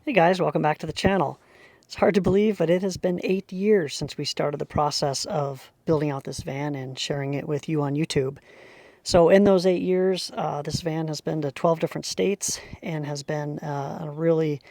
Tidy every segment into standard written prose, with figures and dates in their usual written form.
Hey guys, welcome back to the channel. It's hard to believe, but it has been 8 years since we started the process of building out this van and sharing it with you on YouTube. So in those 8 years, this van has been to 12 different states and has been really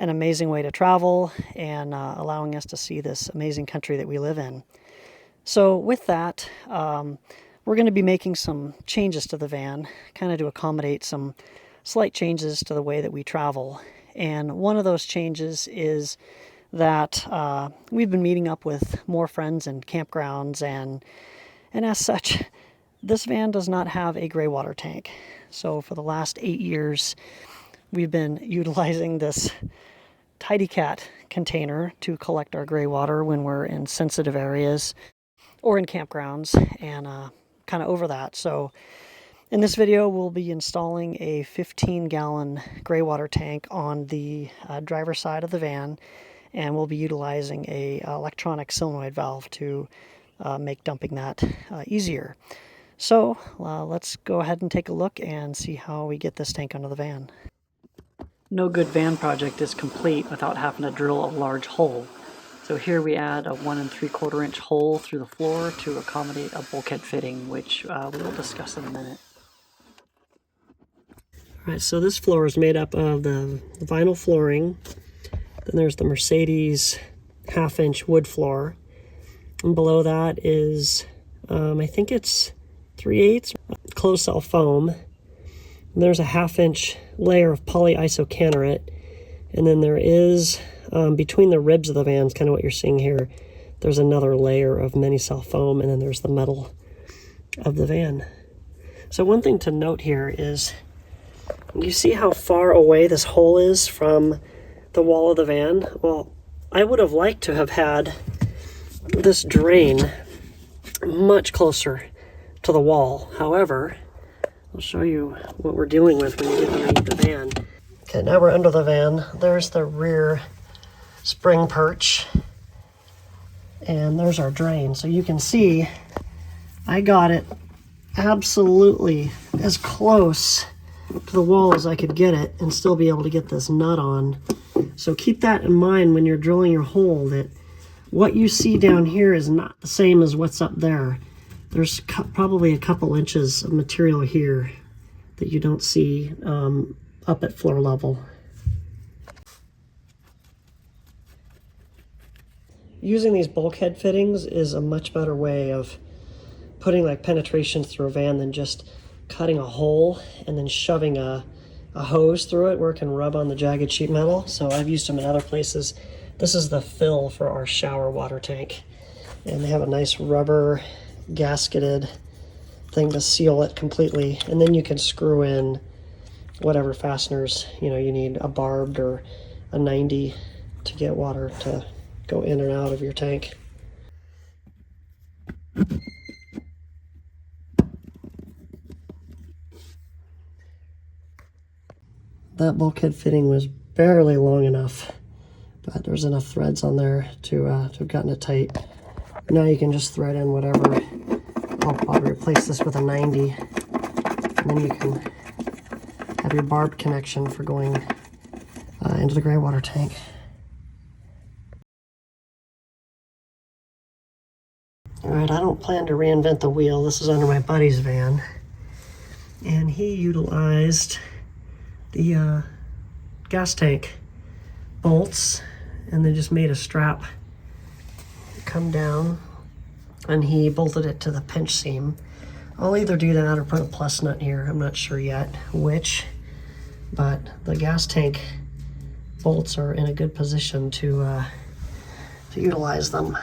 an amazing way to travel and allowing us to see this amazing country that we live in. So with that, we're going to be making some changes to the van, kind of to accommodate some slight changes to the way that we travel. And one of those changes is that we've been meeting up with more friends in campgrounds, and as such, this van does not have a gray water tank. So for the last 8 years, we've been utilizing this Tidy Cat container to collect our gray water when we're in sensitive areas or in campgrounds, and kind of over that. So in this video, we'll be installing a 15-gallon gray water tank on the driver's side of the van, and we'll be utilizing a electronic solenoid valve to make dumping that easier. So let's go ahead and take a look and see how we get this tank under the van. No good van project is complete without having to drill a large hole. So here we add a 1 3/4 inch hole through the floor to accommodate a bulkhead fitting, which we will discuss in a minute. Alright, so this floor is made up of the vinyl flooring. Then there's the Mercedes 1/2 inch wood floor. And below that is, I think it's 3/8 closed cell foam. And there's a 1/2 inch layer of polyisocanarate. And then there is, between the ribs of the van, kind of what you're seeing here, there's another layer of many cell foam, and then there's the metal of the van. So one thing to note here is, you see how far away this hole is from the wall of the van? Well, I would have liked to have had this drain much closer to the wall. However, I'll show you what we're dealing with when you get underneath the van. Okay, now we're under the van. There's the rear spring perch, and there's our drain. So you can see I got it absolutely as close to the wall as I could get it and still be able to get this nut on. So keep that in mind when you're drilling your hole, that what you see down here is not the same as what's up there. There's probably a couple inches of material here that you don't see up at floor level. Using these bulkhead fittings is a much better way of putting like penetrations through a van than just cutting a hole and then shoving a hose through it where it can rub on the jagged sheet metal. So I've used them in other places. This is the fill for our shower water tank, and they have a nice rubber gasketed thing to seal it completely, and then you can screw in whatever fasteners you need, a barbed or a 90, to get water to go in and out of your tank. That bulkhead fitting was barely long enough, but there's enough threads on there to have gotten it tight. Now you can just thread in whatever. I'll probably replace this with a 90, and then you can have your barbed connection for going into the gray water tank. Alright, I don't plan to reinvent the wheel. This is under my buddy's van, and he utilized the gas tank bolts, and they just made a strap come down, and he bolted it to the pinch seam. I'll either do that or put a Plusnut here. I'm not sure yet which, but the gas tank bolts are in a good position to utilize them.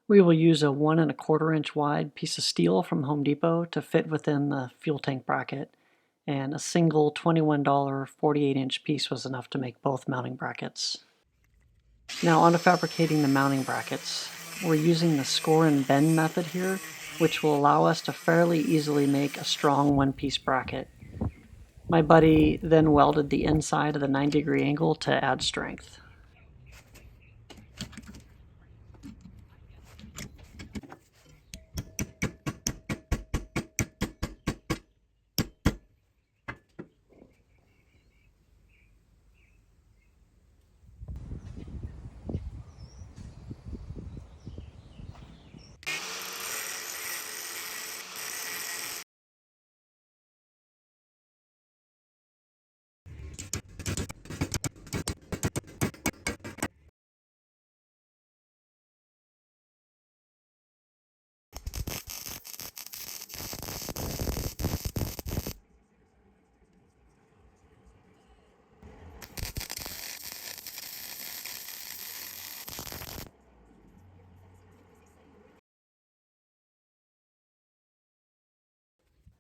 We will use a 1 1/4 inch wide piece of steel from Home Depot to fit within the fuel tank bracket, and a single $21 48-inch piece was enough to make both mounting brackets. Now on to fabricating the mounting brackets. We're using the score and bend method here, which will allow us to fairly easily make a strong one-piece bracket. My buddy then welded the inside of the 90-degree angle to add strength.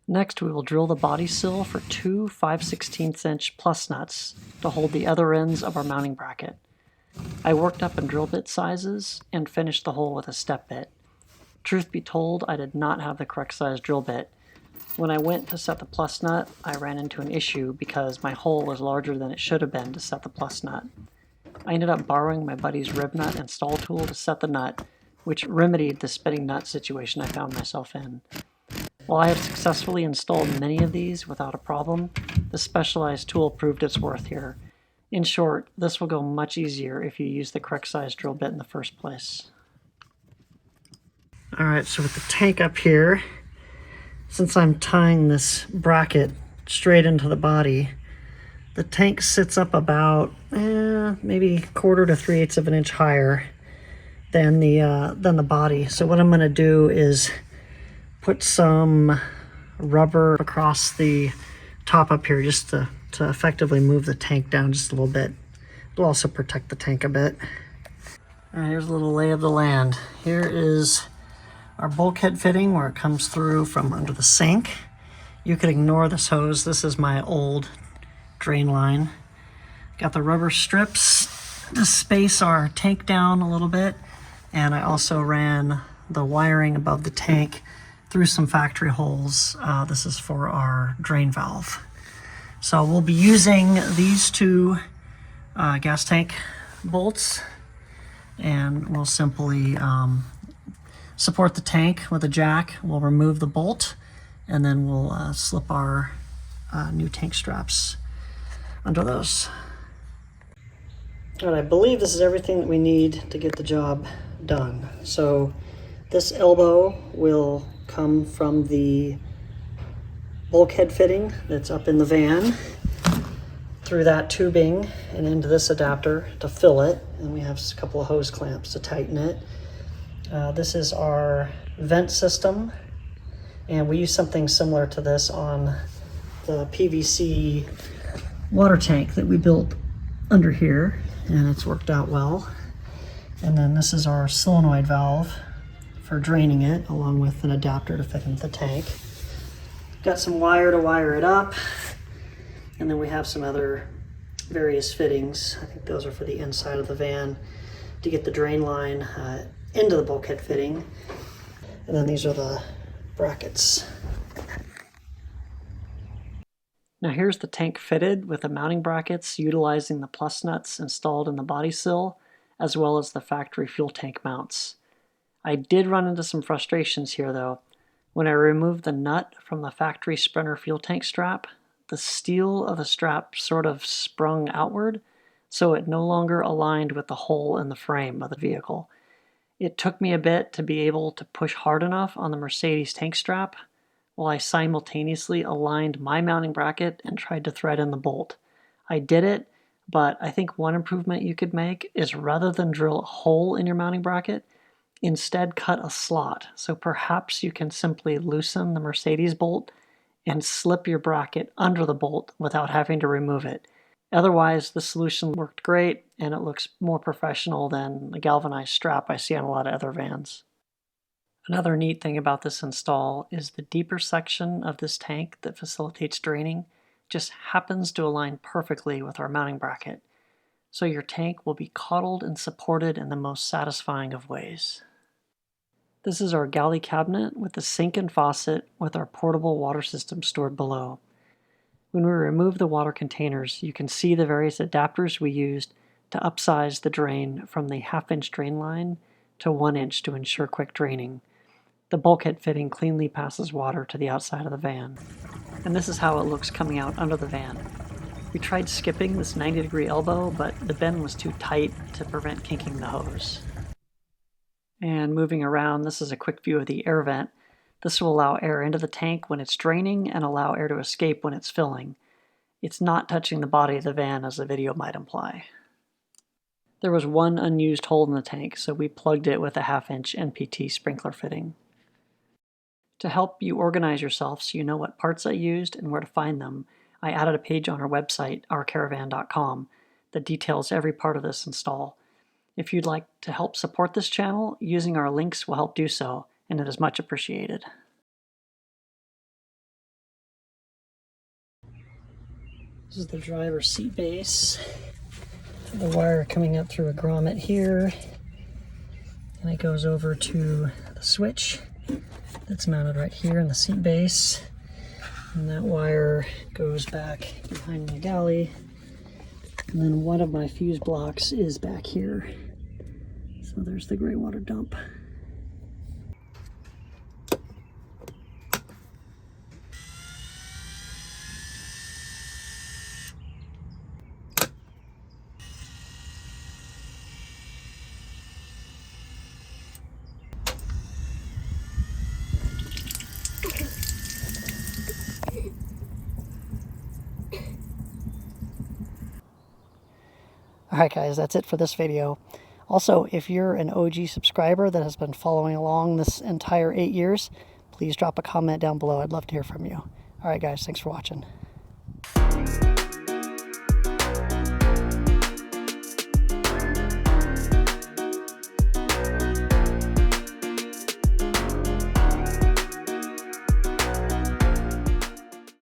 Next, we will drill the body sill for two 5/16 inch plus nuts to hold the other ends of our mounting bracket. I worked up in drill bit sizes and finished the hole with a step bit. Truth be told, I did not have the correct size drill bit. When I went to set the plus nut, I ran into an issue because my hole was larger than it should have been to set the plus nut. I ended up borrowing my buddy's rib nut install tool to set the nut, which remedied the spinning nut situation I found myself in. While I have successfully installed many of these without a problem, the specialized tool proved its worth here. In short, this will go much easier if you use the correct size drill bit in the first place. Alright, so with the tank up here, since I'm tying this bracket straight into the body, the tank sits up about maybe 1/4 to 3/8 of an inch higher than the body. So what I'm going to do is put some rubber across the top up here just to effectively move the tank down just a little bit. It'll also protect the tank a bit. All right, here's a little lay of the land. Here is our bulkhead fitting where it comes through from under the sink. You could ignore this hose. This is my old drain line. Got the rubber strips to space our tank down a little bit, and I also ran the wiring above the tank through some factory holes. This is for our drain valve. So we'll be using these two gas tank bolts, and we'll simply support the tank with a jack. We'll remove the bolt, and then we'll slip our new tank straps under those. All right, I believe this is everything that we need to get the job done. So this elbow will come from the bulkhead fitting that's up in the van through that tubing and into this adapter to fill it, and we have a couple of hose clamps to tighten it. This is our vent system, and we use something similar to this on the PVC water tank that we built under here, and it's worked out well. And then this is our solenoid valve for draining it, along with an adapter to fit into the tank. Got some wire to wire it up, and then we have some other various fittings. I think those are for the inside of the van to get the drain line into the bulkhead fitting. And then these are the brackets. Now here's the tank fitted with the mounting brackets utilizing the plus nuts installed in the body sill, as well as the factory fuel tank mounts. I did run into some frustrations here though. When I removed the nut from the factory Sprinter fuel tank strap, the steel of the strap sort of sprung outward, so it no longer aligned with the hole in the frame of the vehicle. It took me a bit to be able to push hard enough on the Mercedes tank strap, while I simultaneously aligned my mounting bracket and tried to thread in the bolt. I did it, but I think one improvement you could make is rather than drill a hole in your mounting bracket, instead cut a slot. So perhaps you can simply loosen the Mercedes bolt and slip your bracket under the bolt without having to remove it. Otherwise, the solution worked great, and it looks more professional than the galvanized strap I see on a lot of other vans. Another neat thing about this install is the deeper section of this tank that facilitates draining just happens to align perfectly with our mounting bracket, so your tank will be coddled and supported in the most satisfying of ways. This is our galley cabinet with the sink and faucet with our portable water system stored below. When we remove the water containers, you can see the various adapters we used to upsize the drain from the 1/2 inch drain line to 1 inch to ensure quick draining. The bulkhead fitting cleanly passes water to the outside of the van. And this is how it looks coming out under the van. We tried skipping this 90-degree elbow, but the bend was too tight to prevent kinking the hose. And moving around, this is a quick view of the air vent. This will allow air into the tank when it's draining and allow air to escape when it's filling. It's not touching the body of the van as the video might imply. There was one unused hole in the tank, so we plugged it with a 1/2 inch NPT sprinkler fitting. To help you organize yourself so you know what parts I used and where to find them, I added a page on our website, ourcaravan.com, that details every part of this install. If you'd like to help support this channel, using our links will help do so, and it is much appreciated. This is the driver's seat base. The wire coming up through a grommet here, and it goes over to the switch that's mounted right here in the seat base. And that wire goes back behind the galley. And then one of my fuse blocks is back here. So there's the gray water dump. Alright guys, that's it for this video. Also, if you're an OG subscriber that has been following along this entire 8 years, please drop a comment down below. I'd love to hear from you. Alright guys, thanks for watching.